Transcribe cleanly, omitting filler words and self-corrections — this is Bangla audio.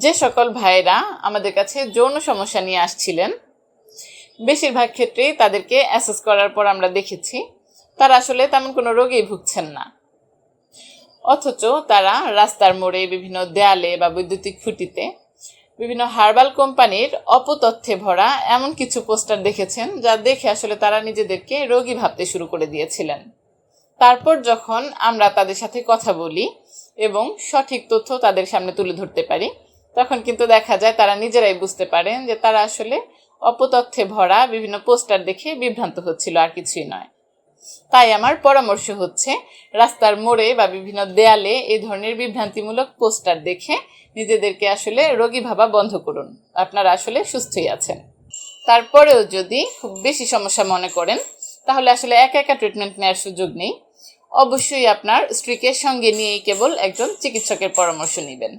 যে সকল ভাইয়েরা আমাদের কাছে যৌন সমস্যা নিয়ে আসছিলেন, বেশিরভাগ ক্ষেত্রেই তাদেরকে অ্যাসেস করার পর আমরা দেখেছি তারা আসলে তেমন কোনো রোগেই ভুগছেন না, অথচ তারা রাস্তার মোড়ে, বিভিন্ন দেয়ালে বা বৈদ্যুতিক খুঁটিতে বিভিন্ন হার্বাল কোম্পানির অপতথ্যে ভরা এমন কিছু পোস্টার দেখেছেন যা দেখে আসলে তারা নিজেদেরকে রোগী ভাবতে শুরু করে দিয়েছিলেন। তারপর যখন আমরা তাদের সাথে কথা বলি এবং সঠিক তথ্য তাদের সামনে তুলে ধরতে পারি, তখন কিন্তু দেখা যায় তারা নিজেরাই বুঝতে পারেন যে তারা আসলে অপতথ্যে ভরা বিভিন্ন পোস্টার দেখে বিভ্রান্ত হচ্ছিল, আর কিছুই নয়। তাই আমার পরামর্শ হচ্ছে, রাস্তার মোড়ে বা বিভিন্ন দেয়ালে এই ধরনের বিভ্রান্তিমূলক পোস্টার দেখে নিজেদেরকে আসলে রোগী ভাবা বন্ধ করুন। আপনারা আসলে সুস্থই আছেন। তারপরেও যদি খুব বেশি সমস্যা মনে করেন, তাহলে আসলে একা একা ট্রিটমেন্ট নেওয়ার সুযোগ নেই। অবশ্যই আপনার স্ত্রীকে সঙ্গে নিয়েই কেবল একজন চিকিৎসকের পরামর্শ নেবেন।